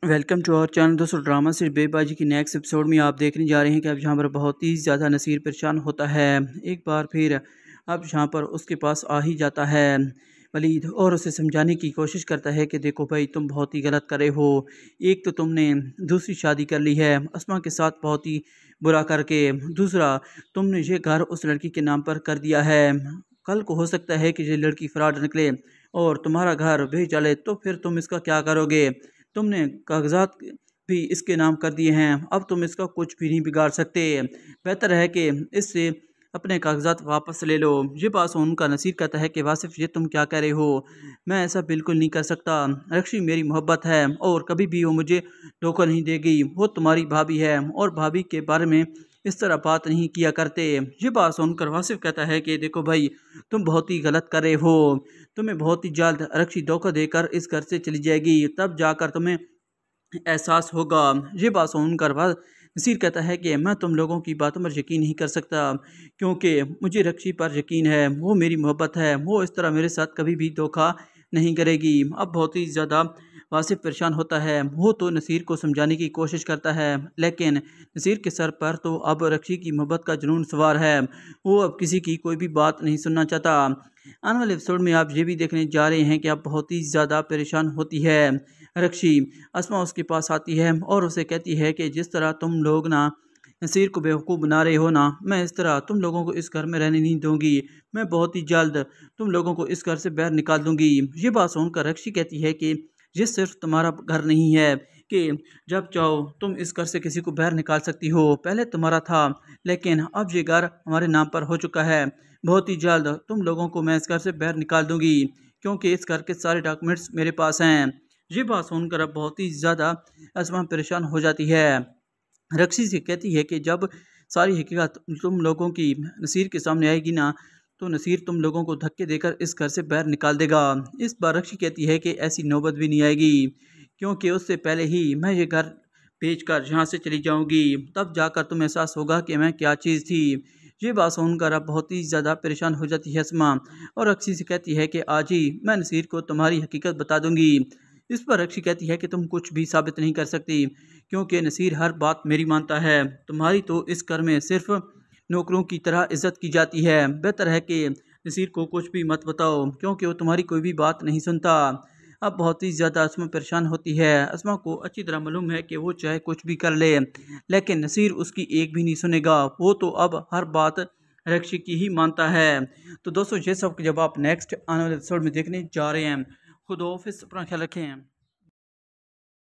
Welcome to our channel दोस्तों। Drama series बेबाजी की next episode में आप देखने जा रहे हैं कि अब यहाँ पर बहुत ही ज़्यादा नसीर परेशान होता है। एक बार फिर अब यहाँ पर उसके पास आ ही जाता है वलीद और उसे समझाने की कोशिश करता है कि देखो भाई, तुम बहुत ही गलत करे हो। एक तो तुमने दूसरी शादी कर ली है अस्मा के साथ बहुत ही बुरा करके, दूसरा तुमने ये घर उस लड़की के नाम पर कर दिया है। कल को हो सकता है कि ये लड़की फ्रॉड निकले और तुम्हारा घर भेज डाले, तो फिर तुम इसका क्या करोगे? तुमने कागजात भी इसके नाम कर दिए हैं, अब तुम इसका कुछ भी नहीं बिगाड़ सकते। बेहतर है कि इससे अपने कागजात वापस ले लो। ये बात सुन उनका नसीर कहता है कि वासिफ, ये तुम क्या कह रहे हो? मैं ऐसा बिल्कुल नहीं कर सकता। रक्षी मेरी मोहब्बत है और कभी भी वो मुझे धोखा नहीं देगी। वो तुम्हारी भाभी है और भाभी के बारे में इस तरह बात नहीं किया करते। ये बात सुनकर वासिफ कहता है कि देखो भाई, तुम बहुत ही गलत कर रहे हो। तुम्हें बहुत ही जल्द रक्षी धोखा देकर इस घर से चली जाएगी, तब जाकर तुम्हें एहसास होगा। ये बात सुनकर वह नसीर कहता है कि मैं तुम लोगों की बातों पर यकीन नहीं कर सकता, क्योंकि मुझे रक्षी पर यकीन है। वो मेरी मोहब्बत है, वो इस तरह मेरे साथ कभी भी धोखा नहीं करेगी। अब बहुत ही ज़्यादा वासिफ परेशान होता है। वो तो नसीर को समझाने की कोशिश करता है, लेकिन नसीर के सर पर तो अब रक्षी की मोहब्बत का जुनून सवार है। वो अब किसी की कोई भी बात नहीं सुनना चाहता। आने वाले एपिसोड में आप ये भी देखने जा रहे हैं कि अब बहुत ही ज़्यादा परेशान होती है रक्षी। अस्मा उसके पास आती है और उसे कहती है कि जिस तरह तुम लोग ना नसीर को बेवकूफ़ बना रहे हो ना, मैं इस तरह तुम लोगों को इस घर में रहने नहीं दूंगी। मैं बहुत ही जल्द तुम लोगों को इस घर से बाहर निकाल दूंगी। ये बात सुनकर रक्षी कहती है कि ये सिर्फ तुम्हारा घर नहीं है कि जब चाहो तुम इस घर से किसी को बाहर निकाल सकती हो। पहले तुम्हारा था, लेकिन अब ये घर हमारे नाम पर हो चुका है। बहुत ही जल्द तुम लोगों को मैं इस घर से बाहर निकाल दूंगी, क्योंकि इस घर के सारे डॉक्यूमेंट्स मेरे पास हैं। ये बात सुनकर अब बहुत ही ज़्यादा अस्मा परेशान हो जाती है। रक्षी से कहती है कि जब सारी हकीकत तुम लोगों की नसीर के सामने आएगी ना, तो नसीर तुम लोगों को धक्के देकर इस घर से बाहर निकाल देगा। इस बार रक्षी कहती है कि ऐसी नौबत भी नहीं आएगी, क्योंकि उससे पहले ही मैं ये घर बेच कर यहाँ से चली जाऊँगी, तब जाकर तुम्हें एहसास होगा कि मैं क्या चीज़ थी। ये बात सुनकर अब बहुत ही ज़्यादा परेशान हो जाती है अस्मा और रक्षी से कहती है कि आज ही मैं नसीर को तुम्हारी हकीकत बता दूंगी। इस पर रक्षी कहती है कि तुम कुछ भी साबित नहीं कर सकती, क्योंकि नसीर हर बात मेरी मानता है। तुम्हारी तो इस घर में सिर्फ नौकरों की तरह इज्जत की जाती है। बेहतर है कि नसीर को कुछ भी मत बताओ, क्योंकि वो तुम्हारी कोई भी बात नहीं सुनता। अब बहुत ही ज़्यादा अस्मा परेशान होती है। अस्मा को अच्छी तरह मालूम है कि वो चाहे कुछ भी कर ले, लेकिन नसीर उसकी एक भी नहीं सुनेगा। वो तो अब हर बात रक्षी की ही मानता है। तो दोस्तों, ये सब जब आप नेक्स्ट आने वाले एपिसोड में देखने जा रहे हैं। खुद ऑफिस अपना ख्याल रखें।